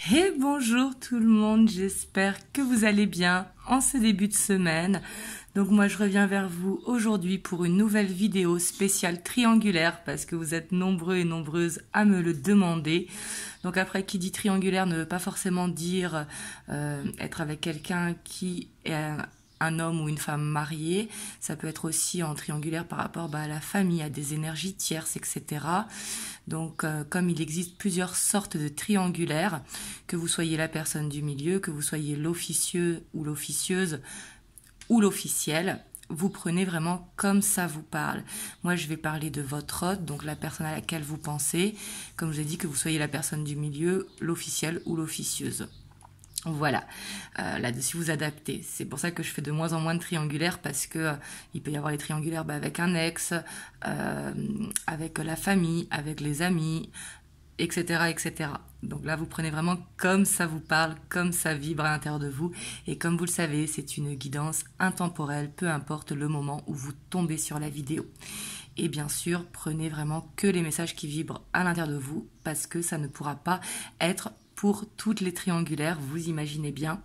Et bonjour tout le monde, j'espère que vous allez bien en ce début de semaine. Donc moi je reviens vers vous aujourd'hui pour une nouvelle vidéo spéciale triangulaire parce que vous êtes nombreux et nombreuses à me le demander. Donc après, qui dit triangulaire ne veut pas forcément dire être avec quelqu'un qui est un homme ou une femme mariée. Ça peut être aussi en triangulaire par rapport à la famille, à des énergies tierces, etc. Donc comme il existe plusieurs sortes de triangulaires, que vous soyez la personne du milieu, que vous soyez l'officieux ou l'officieuse ou l'officiel, vous prenez vraiment comme ça vous parle. Moi, je vais parler de votre hôte, donc la personne à laquelle vous pensez, comme je vous ai dit, que vous soyez la personne du milieu, l'officiel ou l'officieuse. Voilà, là-dessus vous adaptez. C'est pour ça que je fais de moins en moins de triangulaires parce que il peut y avoir les triangulaires avec un ex, avec la famille, avec les amis, etc., etc. Donc là, vous prenez vraiment comme ça vous parle, comme ça vibre à l'intérieur de vous. Et comme vous le savez, c'est une guidance intemporelle, peu importe le moment où vous tombez sur la vidéo. Et bien sûr, prenez vraiment que les messages qui vibrent à l'intérieur de vous parce que ça ne pourra pas être pour toutes les triangulaires, vous imaginez bien.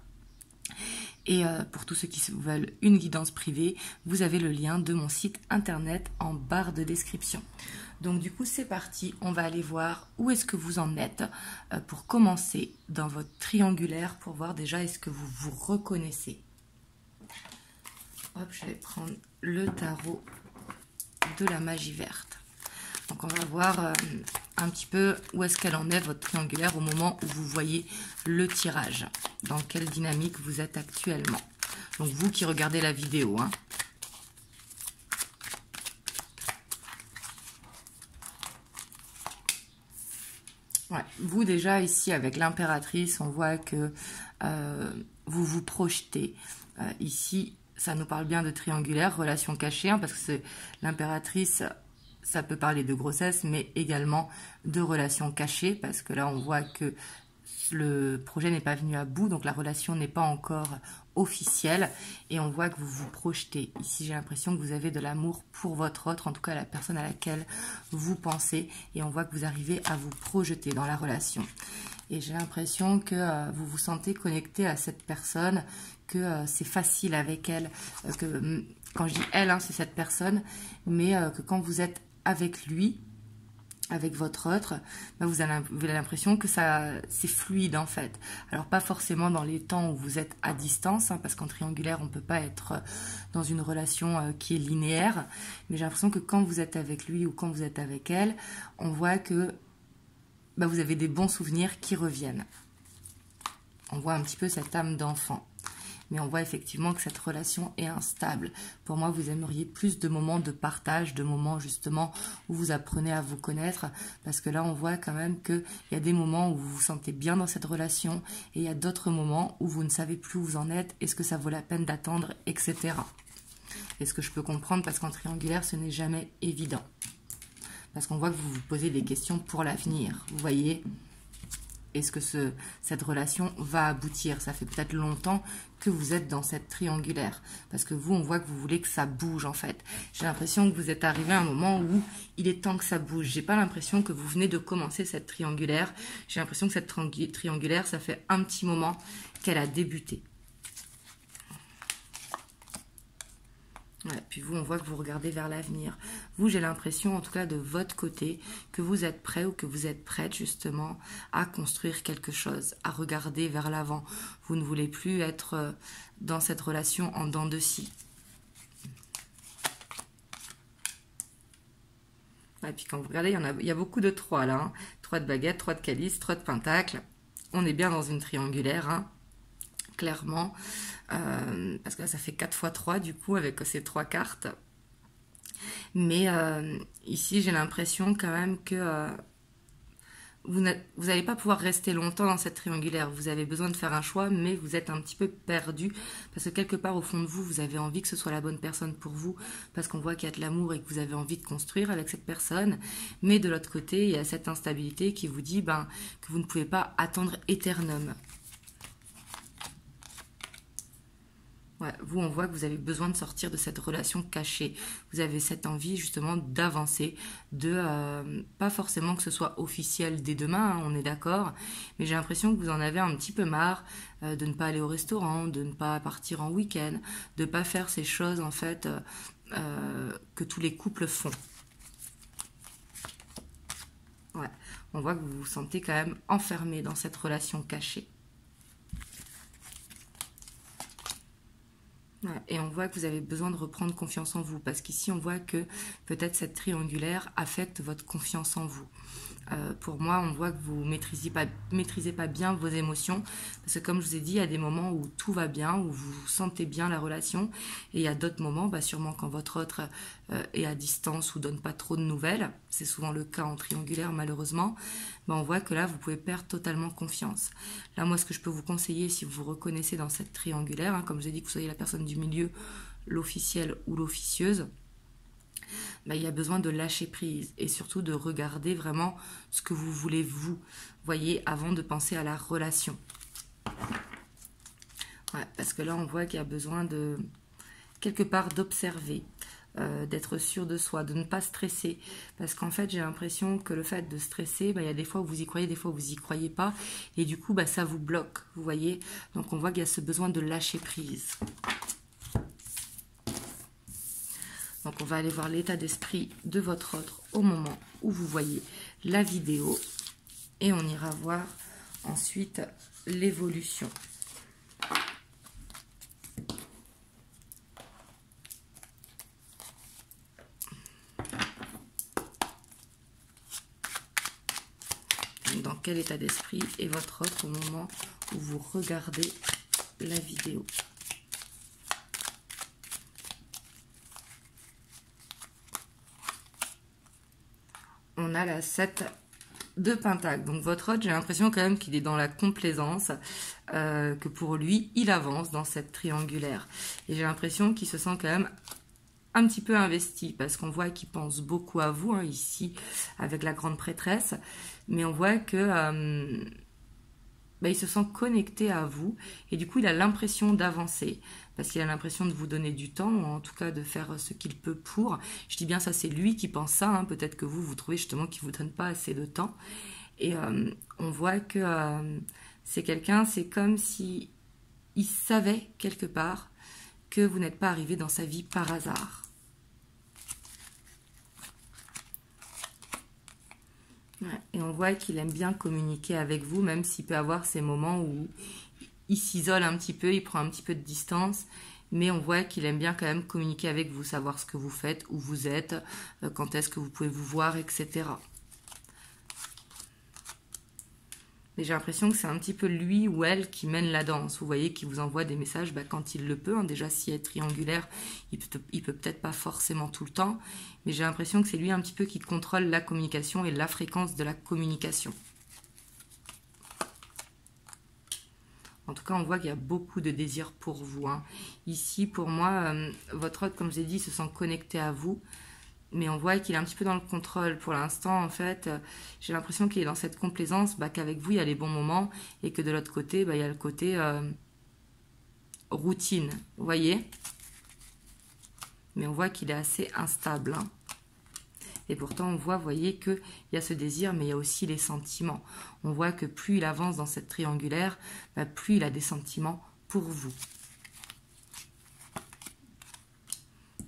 Et pour tous ceux qui veulent une guidance privée, vous avez le lien de mon site internet en barre de description. Donc du coup, c'est parti, on va aller voir où est-ce que vous en êtes pour commencer dans votre triangulaire, pour voir déjà est-ce que vous vous reconnaissez. Hop, je vais prendre le tarot de la magie verte. Donc on va voir un petit peu où est-ce qu'elle en est, votre triangulaire, au moment où vous voyez le tirage. Dans quelle dynamique vous êtes actuellement. Donc vous qui regardez la vidéo. Hein. Ouais. Vous déjà ici avec l'impératrice, on voit que vous vous projetez. Ici, ça nous parle bien de triangulaire, relation cachée, hein, parce que c'est l'impératrice... Ça peut parler de grossesse, mais également de relations cachées, parce que là, on voit que le projet n'est pas venu à bout, donc la relation n'est pas encore officielle, et on voit que vous vous projetez. Ici, j'ai l'impression que vous avez de l'amour pour votre autre, en tout cas la personne à laquelle vous pensez, et on voit que vous arrivez à vous projeter dans la relation. Et j'ai l'impression que vous vous sentez connecté à cette personne, que c'est facile avec elle, que quand je dis elle, hein, c'est cette personne, mais que quand vous êtes avec lui, avec votre autre, vous avez l'impression que c'est fluide en fait. Alors pas forcément dans les temps où vous êtes à distance, hein, parce qu'en triangulaire on ne peut pas être dans une relation qui est linéaire, mais j'ai l'impression que quand vous êtes avec lui ou quand vous êtes avec elle, on voit que vous avez des bons souvenirs qui reviennent. On voit un petit peu cette âme d'enfant. Mais on voit effectivement que cette relation est instable. Pour moi, vous aimeriez plus de moments de partage, de moments justement où vous apprenez à vous connaître, parce que là, on voit quand même qu'il y a des moments où vous vous sentez bien dans cette relation, et il y a d'autres moments où vous ne savez plus où vous en êtes, est-ce que ça vaut la peine d'attendre, etc. Est-ce que je peux comprendre, parce qu'en triangulaire, ce n'est jamais évident. Parce qu'on voit que vous vous posez des questions pour l'avenir, vous voyez. Est-ce que cette relation va aboutir? Ça fait peut-être longtemps que vous êtes dans cette triangulaire. Parce que vous, on voit que vous voulez que ça bouge en fait. J'ai l'impression que vous êtes arrivé à un moment où il est temps que ça bouge. J'ai pas l'impression que vous venez de commencer cette triangulaire. J'ai l'impression que cette triangulaire, ça fait un petit moment qu'elle a débuté. Ouais, puis vous, on voit que vous regardez vers l'avenir. Vous, j'ai l'impression, en tout cas de votre côté, que vous êtes prêt ou que vous êtes prête justement à construire quelque chose, à regarder vers l'avant. Vous ne voulez plus être dans cette relation en dents de scie. Et puis quand vous regardez, il y a beaucoup de 3 là. Hein. 3 de baguettes, 3 de calice, 3 de pentacle. On est bien dans une triangulaire, hein. Clairement, parce que là ça fait 4 x 3 du coup avec ces 3 cartes, mais ici j'ai l'impression quand même que vous n'allez pas pouvoir rester longtemps dans cette triangulaire. Vous avez besoin de faire un choix, mais vous êtes un petit peu perdu parce que quelque part au fond de vous, vous avez envie que ce soit la bonne personne pour vous, parce qu'on voit qu'il y a de l'amour et que vous avez envie de construire avec cette personne, mais de l'autre côté il y a cette instabilité qui vous dit que vous ne pouvez pas attendre éternellement. Ouais, vous, on voit que vous avez besoin de sortir de cette relation cachée. Vous avez cette envie justement d'avancer, pas forcément que ce soit officiel dès demain, hein, on est d'accord, mais j'ai l'impression que vous en avez un petit peu marre de ne pas aller au restaurant, de ne pas partir en week-end, de ne pas faire ces choses en fait que tous les couples font. Ouais, on voit que vous vous sentez quand même enfermé dans cette relation cachée. Et on voit que vous avez besoin de reprendre confiance en vous, parce qu'ici on voit que peut-être cette triangulaire affecte votre confiance en vous. Pour moi, on voit que vous maîtrisez pas bien vos émotions, parce que comme je vous ai dit, il y a des moments où tout va bien, où vous sentez bien la relation, et il y a d'autres moments, sûrement quand votre autre est à distance ou donne pas trop de nouvelles, c'est souvent le cas en triangulaire malheureusement, on voit que là vous pouvez perdre totalement confiance. Là, moi, ce que je peux vous conseiller, si vous vous reconnaissez dans cette triangulaire, comme je vous ai dit que vous soyez la personne du milieu, l'officielle ou l'officieuse, il y a besoin de lâcher prise et surtout de regarder vraiment ce que vous voulez vous, voyez, avant de penser à la relation. Ouais, parce que là, on voit qu'il y a besoin de, quelque part, d'observer, d'être sûr de soi, de ne pas stresser. Parce qu'en fait, j'ai l'impression que le fait de stresser, il y a des fois où vous y croyez, des fois où vous y croyez pas. Et du coup, ça vous bloque, vous voyez. Donc, on voit qu'il y a ce besoin de lâcher prise. Donc, on va aller voir l'état d'esprit de votre autre au moment où vous voyez la vidéo. Et on ira voir ensuite l'évolution. Dans quel état d'esprit est votre autre au moment où vous regardez la vidéo? On a la 7 de Pentacle. Donc votre autre, j'ai l'impression quand même qu'il est dans la complaisance, que pour lui, il avance dans cette triangulaire. Et j'ai l'impression qu'il se sent quand même un petit peu investi, parce qu'on voit qu'il pense beaucoup à vous, ici, avec la grande prêtresse. Mais on voit que il se sent connecté à vous, et du coup, il a l'impression d'avancer. Parce qu'il a l'impression de vous donner du temps, ou en tout cas de faire ce qu'il peut pour. Je dis bien ça, c'est lui qui pense ça, peut-être que vous trouvez justement qu'il ne vous donne pas assez de temps. Et on voit que c'est quelqu'un, c'est comme si il savait quelque part que vous n'êtes pas arrivé dans sa vie par hasard. Ouais, et on voit qu'il aime bien communiquer avec vous, même s'il peut avoir ces moments où il s'isole un petit peu, il prend un petit peu de distance, mais on voit qu'il aime bien quand même communiquer avec vous, savoir ce que vous faites, où vous êtes, quand est-ce que vous pouvez vous voir, etc. Mais j'ai l'impression que c'est un petit peu lui ou elle qui mène la danse. Vous voyez, qui vous envoie des messages quand il le peut. Déjà, s'il est triangulaire, il peut peut-être pas forcément tout le temps, mais j'ai l'impression que c'est lui un petit peu qui contrôle la communication et la fréquence de la communication. En tout cas, on voit qu'il y a beaucoup de désir pour vous. Ici, pour moi, votre autre, comme je l'ai dit, se sent connecté à vous. Mais on voit qu'il est un petit peu dans le contrôle. Pour l'instant, en fait, j'ai l'impression qu'il est dans cette complaisance, qu'avec vous, il y a les bons moments. Et que de l'autre côté, il y a le côté routine. Vous voyez? Mais on voit qu'il est assez instable. Et pourtant, on voit, vous voyez, qu'il y a ce désir, mais il y a aussi les sentiments. On voit que plus il avance dans cette triangulaire, plus il a des sentiments pour vous.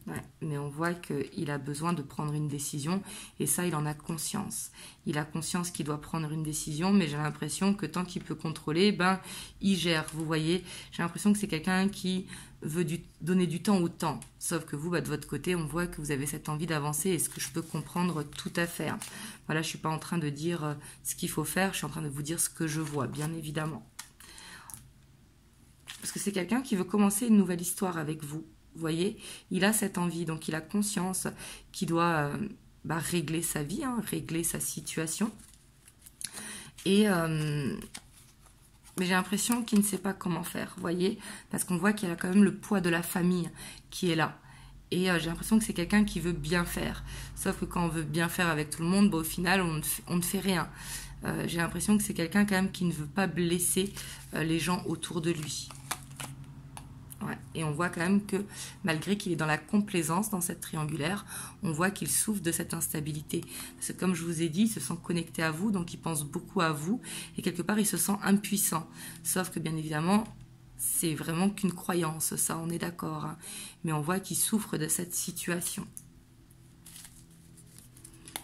Ouais, mais on voit qu'il a besoin de prendre une décision, et ça, il en a conscience. Il a conscience qu'il doit prendre une décision, mais j'ai l'impression que tant qu'il peut contrôler, il gère. Vous voyez, j'ai l'impression que c'est quelqu'un qui veut donner du temps au temps. Sauf que vous, de votre côté, on voit que vous avez cette envie d'avancer, et ce que je peux comprendre tout à fait. Voilà, je ne suis pas en train de dire ce qu'il faut faire, je suis en train de vous dire ce que je vois, bien évidemment. Parce que c'est quelqu'un qui veut commencer une nouvelle histoire avec vous. Vous voyez, il a cette envie, donc il a conscience qu'il doit régler sa vie, régler sa situation. Et mais j'ai l'impression qu'il ne sait pas comment faire, vous voyez, parce qu'on voit qu'il y a quand même le poids de la famille qui est là. Et j'ai l'impression que c'est quelqu'un qui veut bien faire. Sauf que quand on veut bien faire avec tout le monde, au final, on ne fait rien. J'ai l'impression que c'est quelqu'un quand même qui ne veut pas blesser les gens autour de lui. Ouais. Et on voit quand même que malgré qu'il est dans la complaisance dans cette triangulaire, on voit qu'il souffre de cette instabilité. Parce que comme je vous ai dit, il se sent connecté à vous, donc il pense beaucoup à vous, et quelque part il se sent impuissant. Sauf que bien évidemment, c'est vraiment qu'une croyance, ça on est d'accord. Hein. Mais on voit qu'il souffre de cette situation.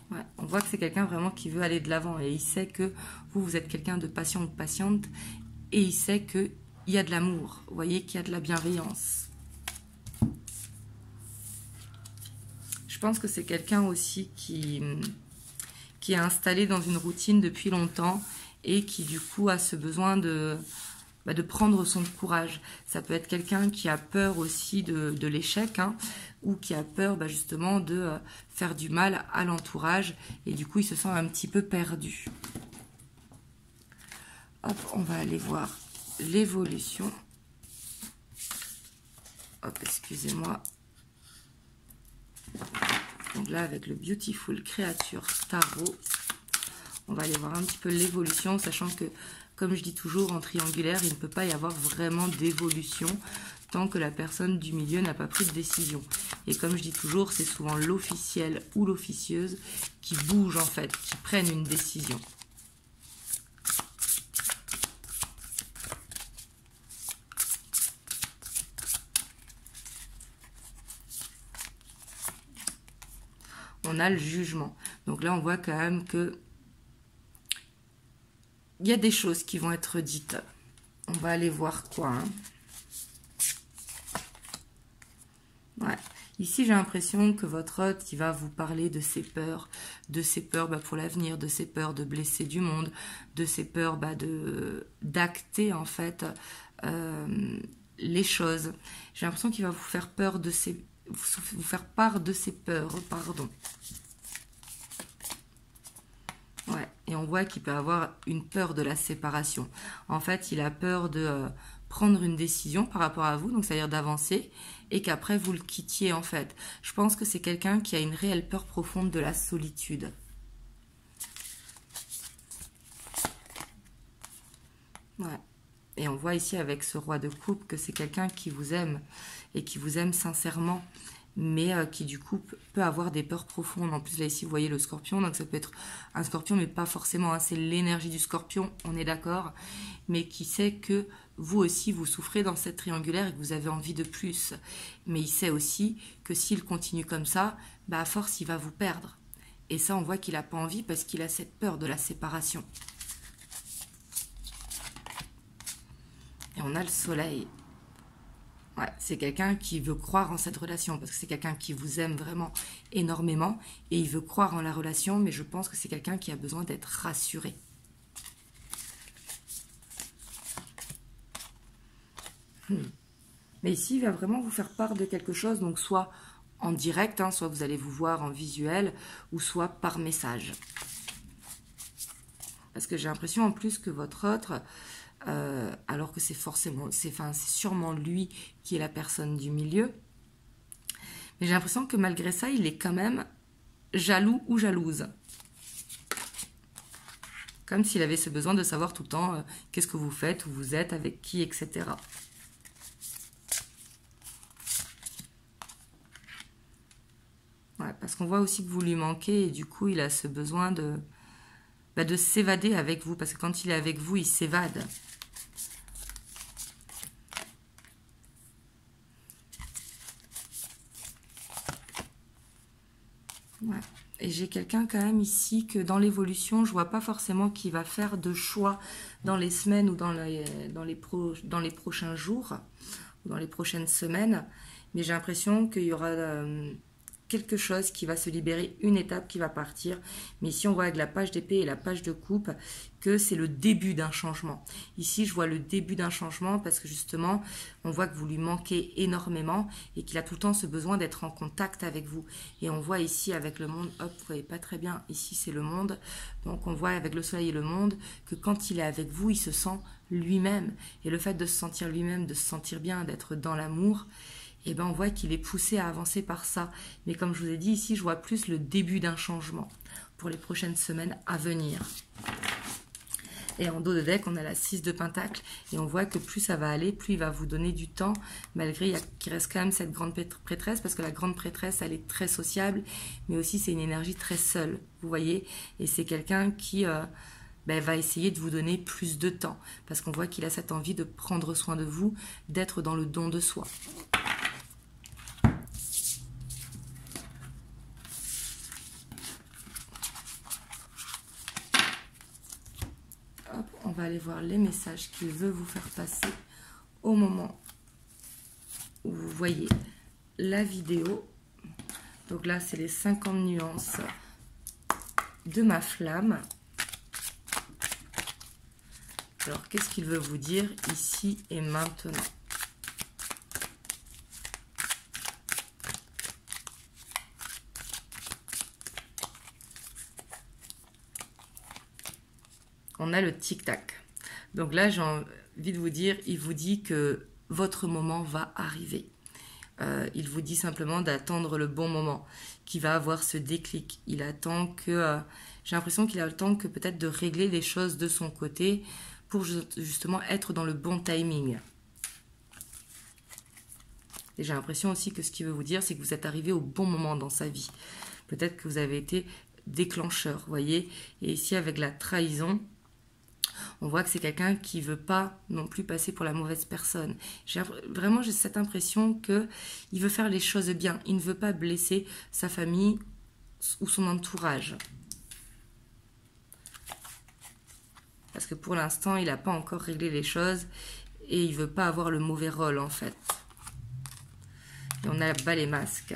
Ouais, on voit que c'est quelqu'un vraiment qui veut aller de l'avant, et il sait que vous êtes quelqu'un de patient ou de patiente, et il sait que il y a de l'amour, vous voyez qu'il y a de la bienveillance. Je pense que c'est quelqu'un aussi qui est installé dans une routine depuis longtemps et qui du coup a ce besoin de prendre son courage. Ça peut être quelqu'un qui a peur aussi de l'échec, hein, ou qui a peur justement de faire du mal à l'entourage et du coup il se sent un petit peu perdu. Hop, on va aller voir l'évolution. Hop, excusez-moi. Donc là, avec le Beautiful Creature Tarot, on va aller voir un petit peu l'évolution, sachant que, comme je dis toujours, en triangulaire, il ne peut pas y avoir vraiment d'évolution tant que la personne du milieu n'a pas pris de décision. Et comme je dis toujours, c'est souvent l'officiel ou l'officieuse qui bouge en fait, qui prennent une décision. On a le jugement. Donc là, on voit quand même que il y a des choses qui vont être dites. On va aller voir quoi. Hein. Ouais. Ici, j'ai l'impression que votre hôte, il va vous parler de ses peurs pour l'avenir, de ses peurs de blesser du monde, de ses peurs d'acter en fait les choses. J'ai l'impression qu'il va vous faire peur de ses vous faire part de ses peurs, pardon. Ouais, et on voit qu'il peut avoir une peur de la séparation. En fait, il a peur de prendre une décision par rapport à vous, donc c'est-à-dire d'avancer, et qu'après vous le quittiez en fait. Je pense que c'est quelqu'un qui a une réelle peur profonde de la solitude. Ouais. Et on voit ici avec ce roi de coupe que c'est quelqu'un qui vous aime et qui vous aime sincèrement, mais qui du coup peut avoir des peurs profondes. En plus là ici vous voyez le scorpion, donc ça peut être un scorpion mais pas forcément, hein, c'est l'énergie du scorpion, on est d'accord, mais qui sait que vous aussi vous souffrez dans cette triangulaire et que vous avez envie de plus. Mais il sait aussi que s'il continue comme ça, à force il va vous perdre. Et ça on voit qu'il n'a pas envie parce qu'il a cette peur de la séparation. Et on a le soleil. Ouais, c'est quelqu'un qui veut croire en cette relation, parce que c'est quelqu'un qui vous aime vraiment énormément, et il veut croire en la relation, mais je pense que c'est quelqu'un qui a besoin d'être rassuré. Mais ici, il va vraiment vous faire part de quelque chose, donc soit en direct, hein, soit vous allez vous voir en visuel, ou soit par message. Parce que j'ai l'impression en plus que votre autre... alors que c'est sûrement lui qui est la personne du milieu. Mais j'ai l'impression que malgré ça, il est quand même jaloux ou jalouse. Comme s'il avait ce besoin de savoir tout le temps qu'est-ce que vous faites, où vous êtes, avec qui, etc. Ouais, parce qu'on voit aussi que vous lui manquez et du coup, il a ce besoin de s'évader avec vous. Parce que quand il est avec vous, il s'évade. Ouais. Et j'ai quelqu'un quand même ici que dans l'évolution, je vois pas forcément qu'il va faire de choix dans les semaines ou dans les prochains jours, ou dans les prochaines semaines. Mais j'ai l'impression qu'il y aura quelque chose qui va se libérer, une étape qui va partir. Mais ici, on voit avec la page d'épée et la page de coupe que c'est le début d'un changement. Ici, je vois le début d'un changement parce que justement, on voit que vous lui manquez énormément et qu'il a tout le temps ce besoin d'être en contact avec vous. Et on voit ici avec le monde, hop, vous voyez pas très bien, ici c'est le monde. Donc on voit avec le soleil et le monde que quand il est avec vous, il se sent lui-même. Et le fait de se sentir lui-même, de se sentir bien, d'être dans l'amour, et on voit qu'il est poussé à avancer par ça. Mais comme je vous ai dit, ici, je vois plus le début d'un changement pour les prochaines semaines à venir. Et en dos de deck, on a la 6 de Pentacle. Et on voit que plus ça va aller, plus il va vous donner du temps, malgré qu'il reste quand même cette grande prêtresse, parce que la grande prêtresse, elle est très sociable, mais aussi c'est une énergie très seule, vous voyez. Et c'est quelqu'un qui va essayer de vous donner plus de temps, parce qu'on voit qu'il a cette envie de prendre soin de vous, d'être dans le don de soi. On va aller voir les messages qu'il veut vous faire passer au moment où vous voyez la vidéo. Donc là, c'est les 50 nuances de ma flamme. Alors, qu'est-ce qu'il veut vous dire ici et maintenant? On a le tic-tac. Donc là, j'ai envie de vous dire, il vous dit que votre moment va arriver. Il vous dit simplement d'attendre le bon moment, qu'il va avoir ce déclic. Il attend que... j'ai l'impression qu'il a le temps que peut-être de régler les choses de son côté pour justement être dans le bon timing. Et j'ai l'impression aussi que ce qu'il veut vous dire, c'est que vous êtes arrivé au bon moment dans sa vie. Peut-être que vous avez été déclencheur, vous voyez. Et ici, avec la trahison, on voit que c'est quelqu'un qui ne veut pas non plus passer pour la mauvaise personne. Vraiment, j'ai cette impression qu'il veut faire les choses bien. Il ne veut pas blesser sa famille ou son entourage. Parce que pour l'instant, il n'a pas encore réglé les choses et il ne veut pas avoir le mauvais rôle, en fait. Et on a bas les masques.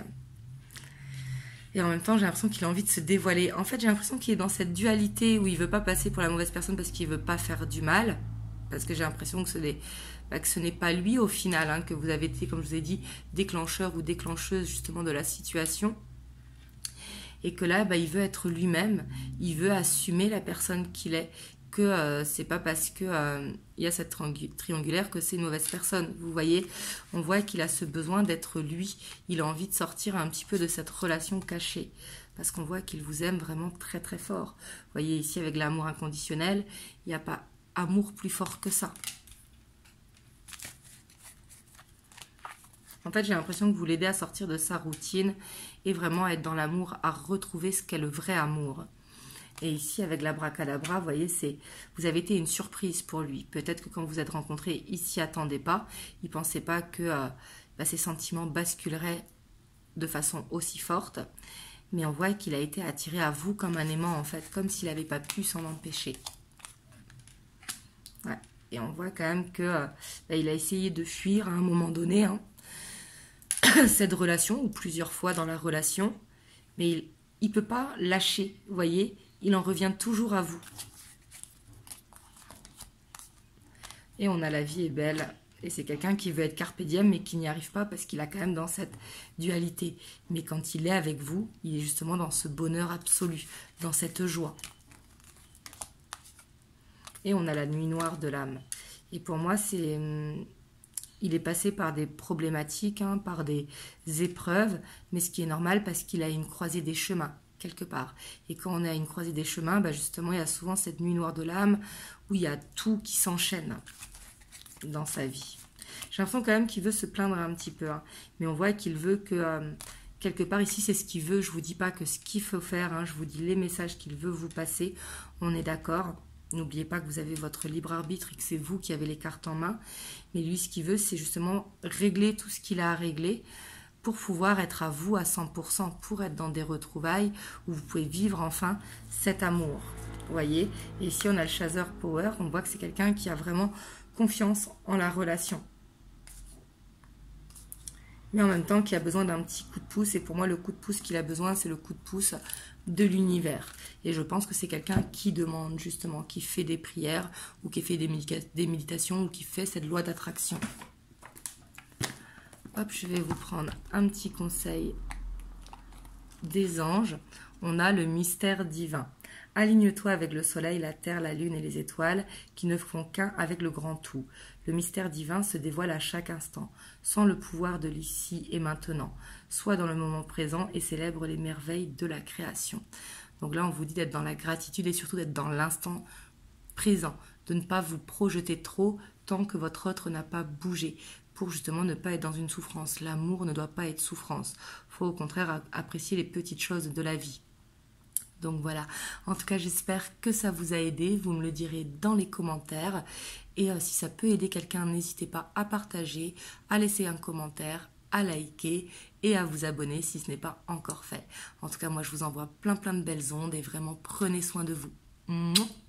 Et en même temps, j'ai l'impression qu'il a envie de se dévoiler. En fait, j'ai l'impression qu'il est dans cette dualité où il ne veut pas passer pour la mauvaise personne parce qu'il ne veut pas faire du mal. Parce que j'ai l'impression que ce n'est pas lui au final, hein, que vous avez été, comme je vous ai dit, déclencheur ou déclencheuse justement de la situation. Et que là, il veut être lui-même. Il veut assumer la personne qu'il est. Que c'est pas parce que il y a cette triangulaire que c'est une mauvaise personne. Vous voyez, on voit qu'il a ce besoin d'être lui. Il a envie de sortir un petit peu de cette relation cachée. Parce qu'on voit qu'il vous aime vraiment très très fort. Vous voyez ici avec l'amour inconditionnel, il n'y a pas amour plus fort que ça. En fait, j'ai l'impression que vous l'aidez à sortir de sa routine et vraiment à être dans l'amour, à retrouver ce qu'est le vrai amour. Et ici, avec l'abracadabra, vous voyez, vous avez été une surprise pour lui. Peut-être que quand vous êtes rencontrés, il ne s'y attendait pas. Il ne pensait pas que ses sentiments basculeraient de façon aussi forte. Mais on voit qu'il a été attiré à vous comme un aimant, en fait, comme s'il n'avait pas pu s'en empêcher. Ouais. Et on voit quand même que il a essayé de fuir à un moment donné cette relation, ou plusieurs fois dans la relation. Mais il ne peut pas lâcher, vous voyez. Il en revient toujours à vous. Et on a la vie est belle. Et c'est quelqu'un qui veut être carpe diem, mais qui n'y arrive pas parce qu'il a quand même dans cette dualité. Mais quand il est avec vous, il est justement dans ce bonheur absolu, dans cette joie. Et on a la nuit noire de l'âme. Et pour moi, il est passé par des problématiques, par des épreuves, mais ce qui est normal parce qu'il a une croisée des chemins. Quelque part. Et quand on a une croisée des chemins, justement, il y a souvent cette nuit noire de l'âme où il y a tout qui s'enchaîne dans sa vie. J'ai l'impression quand même qu'il veut se plaindre un petit peu, mais on voit qu'il veut que, quelque part, ici, c'est ce qu'il veut. Je ne vous dis pas que ce qu'il faut faire, je vous dis les messages qu'il veut vous passer. On est d'accord. N'oubliez pas que vous avez votre libre arbitre et que c'est vous qui avez les cartes en main. Mais lui, ce qu'il veut, c'est justement régler tout ce qu'il a à régler pour pouvoir être à vous à 100%, pour être dans des retrouvailles où vous pouvez vivre enfin cet amour. Vous voyez? Et ici, on a le chaser power. On voit que c'est quelqu'un qui a vraiment confiance en la relation. Mais en même temps, qui a besoin d'un petit coup de pouce. Et pour moi, le coup de pouce qu'il a besoin, c'est le coup de pouce de l'univers. Et je pense que c'est quelqu'un qui demande justement, qui fait des prières ou qui fait des méditations ou qui fait cette loi d'attraction. Hop, je vais vous prendre un petit conseil des anges. On a le mystère divin. Aligne-toi avec le soleil, la terre, la lune et les étoiles qui ne font qu'un avec le grand tout. Le mystère divin se dévoile à chaque instant, sans le pouvoir de l'ici et maintenant. Sois dans le moment présent et célèbre les merveilles de la création. Donc là, on vous dit d'être dans la gratitude et surtout d'être dans l'instant présent, de ne pas vous projeter trop tant que votre autre n'a pas bougé, pour justement ne pas être dans une souffrance. L'amour ne doit pas être souffrance. Il faut au contraire apprécier les petites choses de la vie. Donc voilà, en tout cas j'espère que ça vous a aidé, vous me le direz dans les commentaires et si ça peut aider quelqu'un, n'hésitez pas à partager, à laisser un commentaire, à liker et à vous abonner si ce n'est pas encore fait. En tout cas moi je vous envoie plein de belles ondes et vraiment prenez soin de vous. Mouah.